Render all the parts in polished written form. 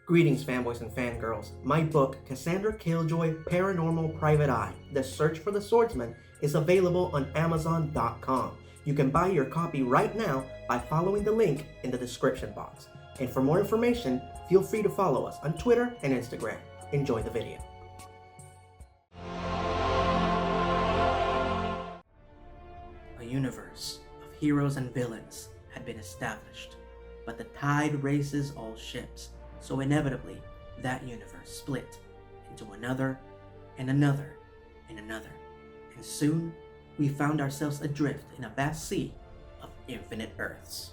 Greetings, fanboys and fangirls. My book, Cassandra Killjoy Paranormal Private Eye, The Search for the Swordsman, is available on Amazon.com. You can buy your copy right now by following the link in the description box. And for more information, feel free to follow us on Twitter and Instagram. Enjoy the video. A universe of heroes and villains had been established, but the tide raises all ships. So inevitably, that universe split into another, and another, and another. And soon, we found ourselves adrift in a vast sea of infinite Earths.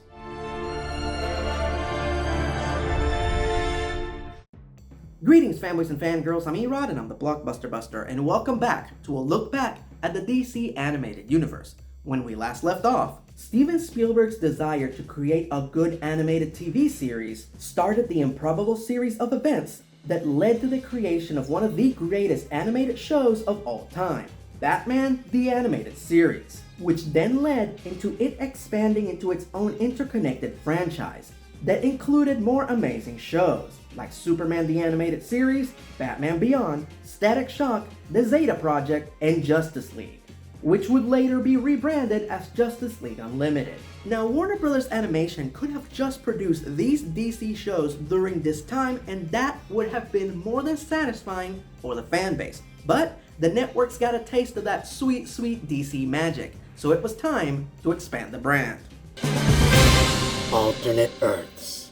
Greetings, fanboys and fangirls. I'm Erod, and I'm the Blockbuster Buster, and welcome back to a look back at the DC animated universe. When we last left off, Steven Spielberg's desire to create a good animated TV series started the improbable series of events that led to the creation of one of the greatest animated shows of all time, Batman the Animated Series, which then led into it expanding into its own interconnected franchise that included more amazing shows like Superman the Animated Series, Batman Beyond, Static Shock, The Zeta Project, and Justice League, which would later be rebranded as Justice League Unlimited. Now, Warner Bros. Animation could have just produced these DC shows during this time, and that would have been more than satisfying for the fanbase. But the networks got a taste of that sweet, sweet DC magic, so it was time to expand the brand. Alternate Earths.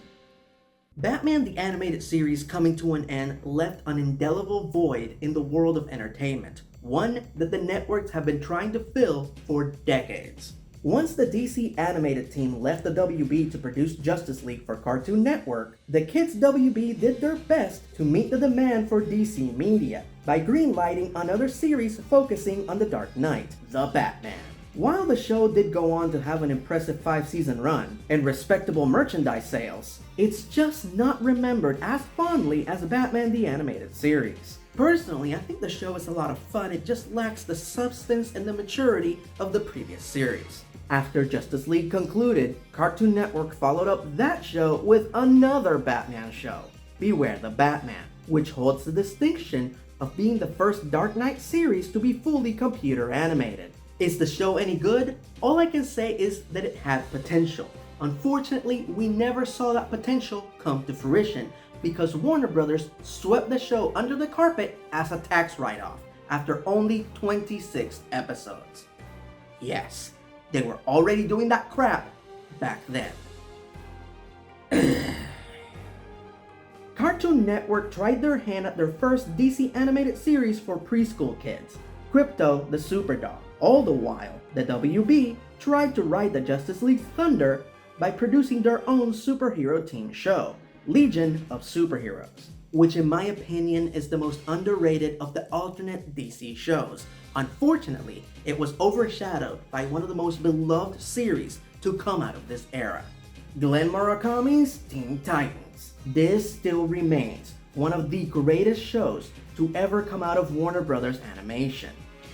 Batman the Animated Series coming to an end left an indelible void in the world of entertainment, one that the networks have been trying to fill for decades. Once the DC animated team left the WB to produce Justice League for Cartoon Network, the kids WB did their best to meet the demand for DC media by greenlighting another series focusing on the Dark Knight, The Batman. While the show did go on to have an impressive 5-season run and respectable merchandise sales, it's just not remembered as fondly as Batman the Animated Series. Personally, I think the show is a lot of fun, it just lacks the substance and the maturity of the previous series. After Justice League concluded, Cartoon Network followed up that show with another Batman show, Beware the Batman, which holds the distinction of being the first Dark Knight series to be fully computer animated. Is the show any good? All I can say is that it had potential. Unfortunately, we never saw that potential come to fruition because Warner Bros. Swept the show under the carpet as a tax write-off after only 26 episodes. Yes, they were already doing that crap back then. Cartoon Network tried their hand at their first DC animated series for preschool kids, Crypto the Superdog. All the while, the WB tried to ride the Justice League's thunder by producing their own superhero team show, Legion of Superheroes, which in my opinion is the most underrated of the alternate DC shows. Unfortunately, it was overshadowed by one of the most beloved series to come out of this era, Glenn Murakami's Teen Titans. This still remains one of the greatest shows to ever come out of Warner Bros. Animation.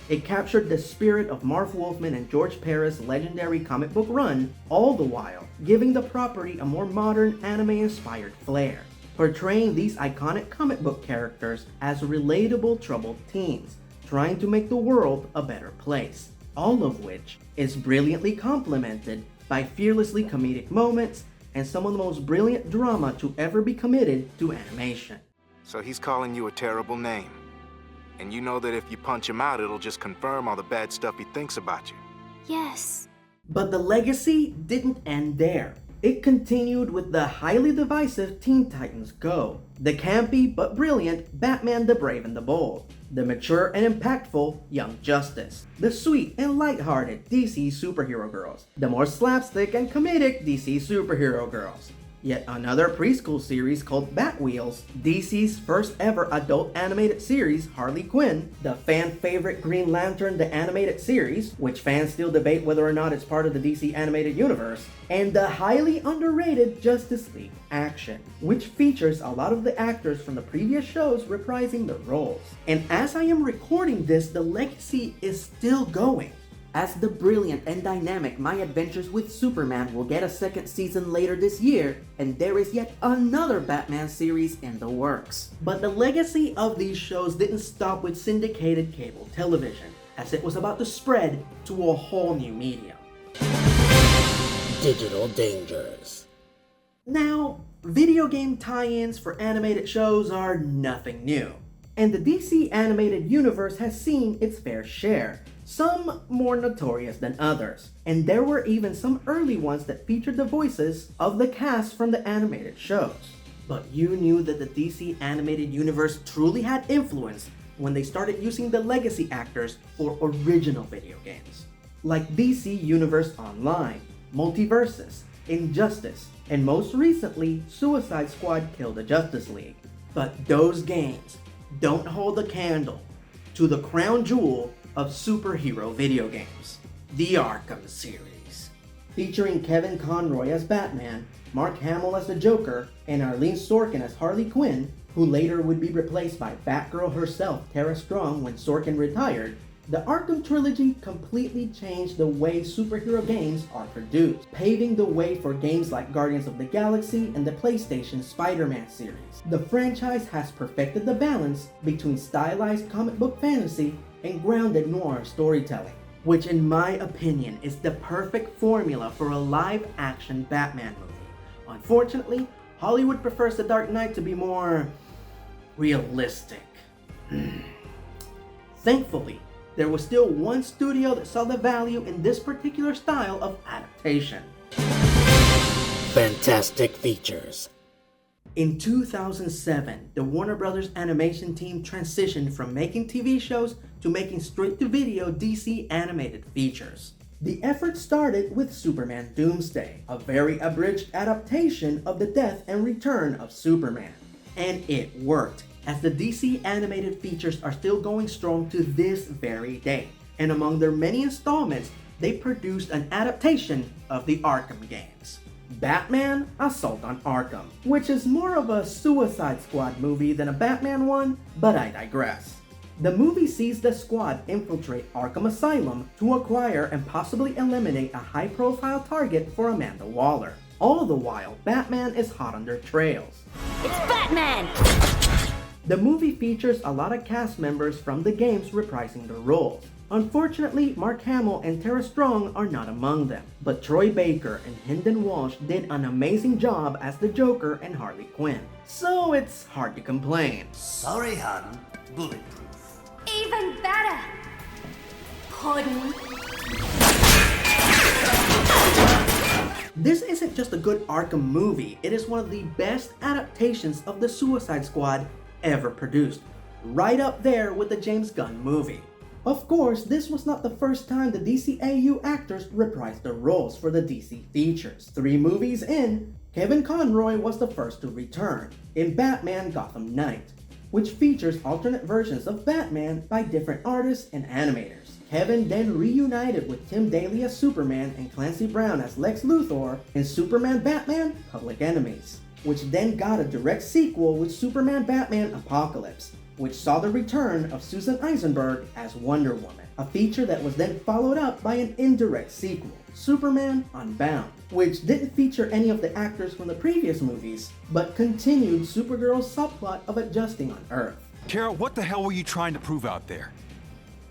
It captured the spirit of Marv Wolfman and George Perez's legendary comic book run, all the while giving the property a more modern anime-inspired flair, portraying these iconic comic book characters as relatable troubled teens, trying to make the world a better place, all of which is brilliantly complemented by fearlessly comedic moments and some of the most brilliant drama to ever be committed to animation. So he's calling you a terrible name. And you know that if you punch him out, it'll just confirm all the bad stuff he thinks about you. Yes. But the legacy didn't end there. It continued with the highly divisive Teen Titans Go, the campy but brilliant Batman the Brave and the Bold, the mature and impactful Young Justice, the sweet and lighthearted DC Superhero Girls, the more slapstick and comedic DC Superhero Girls. Yet another preschool series called Batwheels, DC's first ever adult animated series, Harley Quinn, the fan favorite Green Lantern the Animated Series, which fans still debate whether or not it's part of the DC animated universe, and the highly underrated Justice League Action, which features a lot of the actors from the previous shows reprising their roles. And as I am recording this, the legacy is still going. as the brilliant and dynamic My Adventures with Superman will get a second season later this year, and there is yet another Batman series in the works. But the legacy of these shows didn't stop with syndicated cable television, as it was about to spread to a whole new medium. Digital dangers. Now, video game tie-ins for animated shows are nothing new, and the DC animated universe has seen its fair share, some more notorious than others, and there were even some early ones that featured the voices of the cast from the animated shows. But you knew that the DC animated universe truly had influence when they started using the legacy actors for original video games, like DC Universe Online, Multiversus, Injustice, and most recently, Suicide Squad Kill the Justice League. But those games don't hold a candle to the crown jewel of superhero video games, the Arkham series. Featuring Kevin Conroy as Batman, Mark Hamill as the Joker, and Arlene Sorkin as Harley Quinn, who later would be replaced by Batgirl herself, Tara Strong, when Sorkin retired, the Arkham Trilogy completely changed the way superhero games are produced, paving the way for games like Guardians of the Galaxy and the PlayStation Spider-Man series. The franchise has perfected the balance between stylized comic book fantasy and grounded noir storytelling, which in my opinion is the perfect formula for a live-action Batman movie. Unfortunately, Hollywood prefers The Dark Knight to be more realistic. Thankfully, there was still one studio that saw the value in this particular style of adaptation. Fantastic features. In 2007, the Warner Brothers animation team transitioned from making TV shows to making straight-to-video DC animated features. The effort started with Superman Doomsday, a very abridged adaptation of the death and return of Superman. And it worked, as the DC animated features are still going strong to this very day. And among their many installments, they produced an adaptation of the Arkham games. Batman: Assault on Arkham, which is more of a Suicide Squad movie than a Batman one, but I digress. The movie sees the squad infiltrate Arkham Asylum to acquire and possibly eliminate a high-profile target for Amanda Waller. All the while, Batman is hot on their trails. It's Batman! The movie features a lot of cast members from the games reprising their roles. Unfortunately, Mark Hamill and Tara Strong are not among them, but Troy Baker and Hynden Walsh did an amazing job as the Joker and Harley Quinn, so it's hard to complain. Sorry, hon. Bulletproof. Even better! Pudding. This isn't just a good Arkham movie, it is one of the best adaptations of the Suicide Squad ever produced, right up there with the James Gunn movie. Of course, this was not the first time the DCAU actors reprised their roles for the DC features. 3 movies in, Kevin Conroy was the first to return in Batman Gotham Knight, which features alternate versions of Batman by different artists and animators. Kevin then reunited with Tim Daly as Superman and Clancy Brown as Lex Luthor in Superman Batman Public Enemies, which then got a direct sequel with Superman Batman Apocalypse, which saw the return of Susan Eisenberg as Wonder Woman, a feature that was then followed up by an indirect sequel, Superman Unbound, which didn't feature any of the actors from the previous movies, but continued Supergirl's subplot of adjusting on Earth. Kara, what the hell were you trying to prove out there?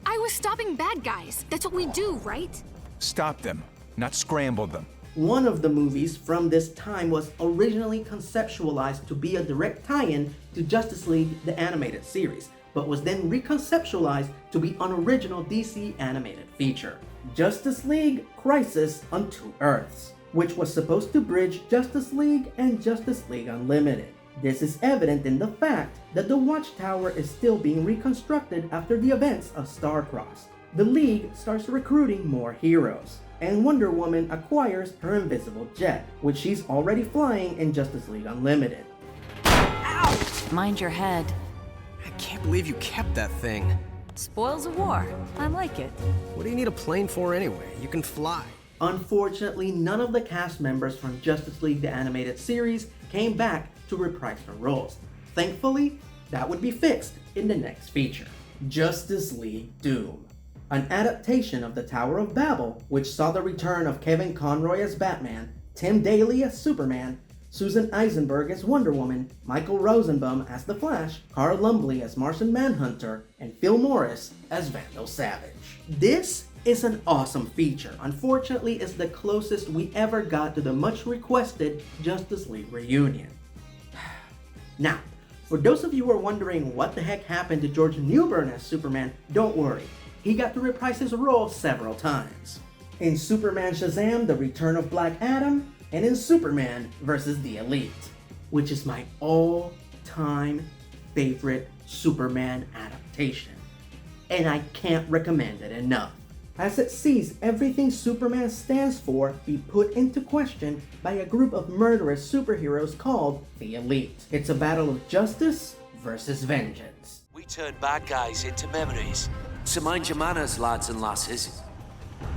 I was stopping bad guys. That's what we do, right? Stop them, not scramble them. One of the movies from this time was originally conceptualized to be a direct tie-in to Justice League the Animated Series, but was then reconceptualized to be an original DC animated feature, Justice League Crisis on Two Earths, which was supposed to bridge Justice League and Justice League Unlimited. This is evident in the fact that the Watchtower is still being reconstructed after the events of Starcrossed. The League starts recruiting more heroes, and Wonder Woman acquires her invisible jet, which she's already flying in Justice League Unlimited. Ow! Mind your head. I can't believe you kept that thing. Spoils of war. I like it. What do you need a plane for anyway? You can fly. Unfortunately, none of the cast members from Justice League the Animated Series came back to reprise their roles. Thankfully, that would be fixed in the next feature, Justice League Doom. an adaptation of the Tower of Babel, which saw the return of Kevin Conroy as Batman, Tim Daly as Superman, Susan Eisenberg as Wonder Woman, Michael Rosenbaum as The Flash, Carl Lumbly as Martian Manhunter, and Phil Morris as Vandal Savage. This is an awesome feature. Unfortunately, it's the closest we ever got to the much requested Justice League reunion. Now, for those of you who are wondering what the heck happened to George Newbern as Superman, don't worry. He got to reprise his role several times. In Superman Shazam: The Return of Black Adam, and in Superman vs. the Elite, which is my all-time favorite Superman adaptation. And I can't recommend it enough, as it sees everything Superman stands for be put into question by a group of murderous superheroes called the Elite. It's a battle of justice versus vengeance. We turn bad guys into memories. So mind your manners, lads and lasses,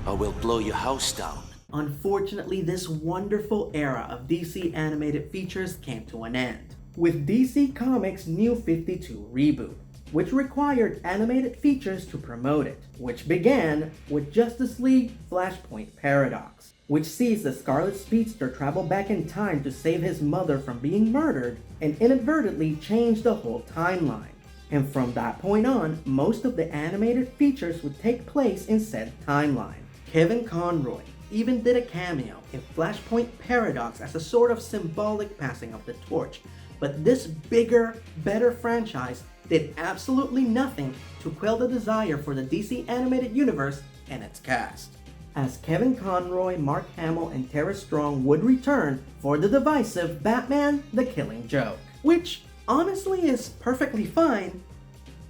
or we'll blow your house down. Unfortunately, this wonderful era of DC animated features came to an end, with DC Comics' New 52 reboot, which required animated features to promote it, which began with Justice League Flashpoint Paradox, which sees the Scarlet Speedster travel back in time to save his mother from being murdered and inadvertently change the whole timeline. And from that point on, most of the animated features would take place in said timeline. Kevin Conroy even did a cameo in Flashpoint Paradox as a sort of symbolic passing of the torch, but this bigger, better franchise did absolutely nothing to quell the desire for the DC animated universe and its cast, as Kevin Conroy, Mark Hamill, and Tara Strong would return for the divisive Batman: The Killing Joke, which honestly is perfectly fine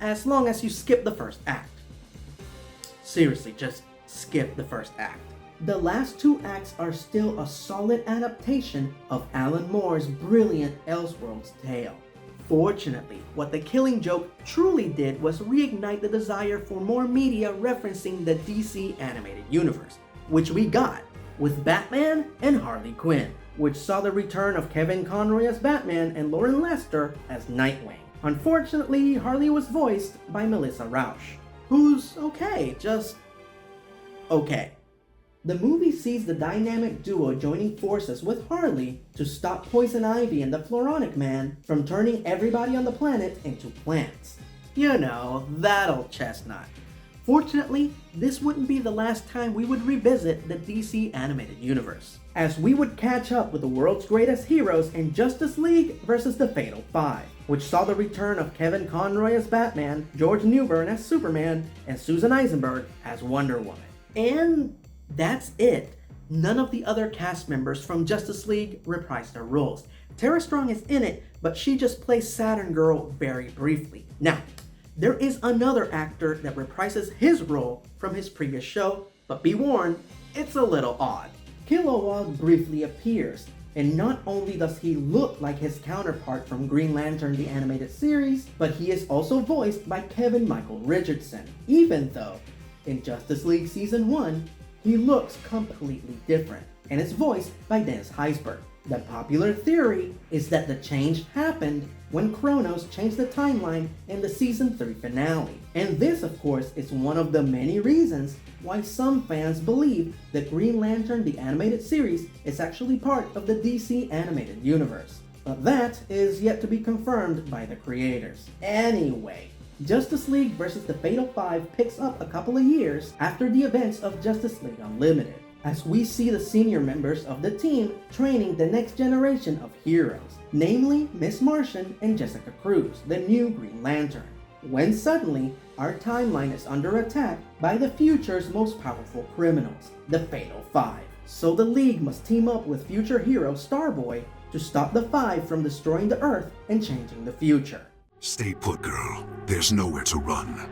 as long as you skip the first act. Seriously, just skip the first act. The last two acts are still a solid adaptation of Alan Moore's brilliant Elseworlds tale. Fortunately, what The Killing Joke truly did was reignite the desire for more media referencing the DC animated universe, which we got with Batman and Harley Quinn, which saw the return of Kevin Conroy as Batman and Lauren Lester as Nightwing. Unfortunately, Harley was voiced by Melissa Rauch, who's okay, just okay. The movie sees the dynamic duo joining forces with Harley to stop Poison Ivy and the Floronic Man from turning everybody on the planet into plants. You know, that old chestnut. Fortunately, this wouldn't be the last time we would revisit the DC animated universe, as we would catch up with the world's greatest heroes in Justice League vs. the Fatal Five, which saw the return of Kevin Conroy as Batman, George Newbern as Superman, and Susan Eisenberg as Wonder Woman. And that's it. None of the other cast members from Justice League reprised their roles. Tara Strong is in it, but she just plays Saturn Girl very briefly. Now, there is another actor that reprises his role from his previous show, but be warned, it's a little odd. Kilowog briefly appears, and not only does he look like his counterpart from Green Lantern the Animated Series, but he is also voiced by Kevin Michael Richardson, even though in Justice League Season 1, he looks completely different, and is voiced by Dennis Heisberg. The popular theory is that the change happened when Kronos changed the timeline in the Season 3 finale. And this, of course, is one of the many reasons why some fans believe that Green Lantern the Animated Series is actually part of the DC animated universe. But that is yet to be confirmed by the creators. Anyway, Justice League vs. the Fatal Five picks up a couple of years after the events of Justice League Unlimited, as we see the senior members of the team training the next generation of heroes, namely Miss Martian and Jessica Cruz, the new Green Lantern, when suddenly our timeline is under attack by the future's most powerful criminals, the Fatal Five. So the League must team up with future hero Starboy to stop the Five from destroying the Earth and changing the future. Stay put, girl. There's nowhere to run.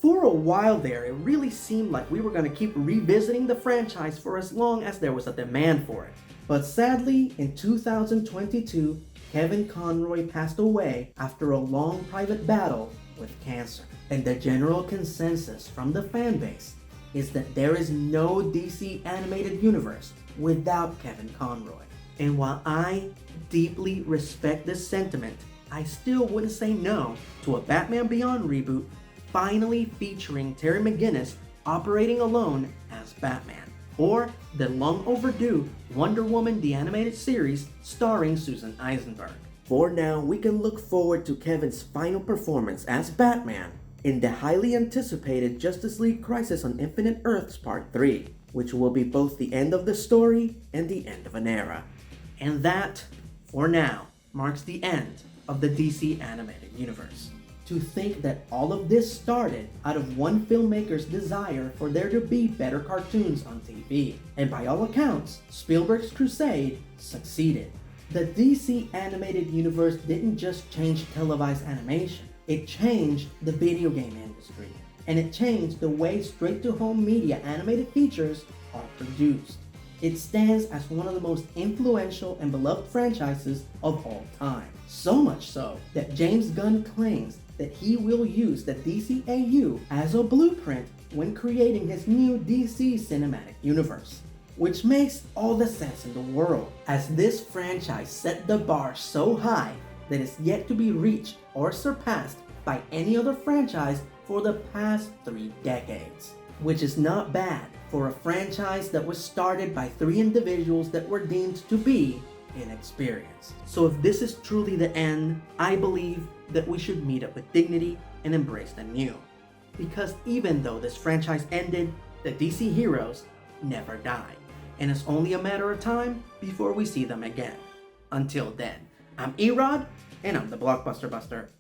For a while there, it really seemed like we were going to keep revisiting the franchise for as long as there was a demand for it. But sadly, in 2022, Kevin Conroy passed away after a long private battle with cancer. And the general consensus from the fanbase is that there is no DC animated universe without Kevin Conroy. And while I deeply respect this sentiment, I still wouldn't say no to a Batman Beyond reboot finally featuring Terry McGinnis operating alone as Batman, or the long overdue Wonder Woman the Animated Series starring Susan Eisenberg. For now, we can look forward to Kevin's final performance as Batman in the highly anticipated Justice League Crisis on Infinite Earths Part 3, which will be both the end of the story and the end of an era. And that, for now, marks the end of the DC animated universe. To think that all of this started out of one filmmaker's desire for there to be better cartoons on TV. And by all accounts, Spielberg's crusade succeeded. The DC animated universe didn't just change televised animation, it changed the video game industry. And it changed the way straight-to-home media animated features are produced. It stands as one of the most influential and beloved franchises of all time. So much so that James Gunn claims that he will use the DCAU as a blueprint when creating his new DC cinematic universe. Which makes all the sense in the world, as this franchise set the bar so high that it's yet to be reached or surpassed by any other franchise for the past 3 decades. Which is not bad for a franchise that was started by 3 individuals that were deemed to be inexperienced. So if this is truly the end, I believe that we should meet up with dignity and embrace the new. Because even though this franchise ended, the DC heroes never die. And it's only a matter of time before we see them again. Until then, I'm Erod, and I'm the Blockbuster Buster.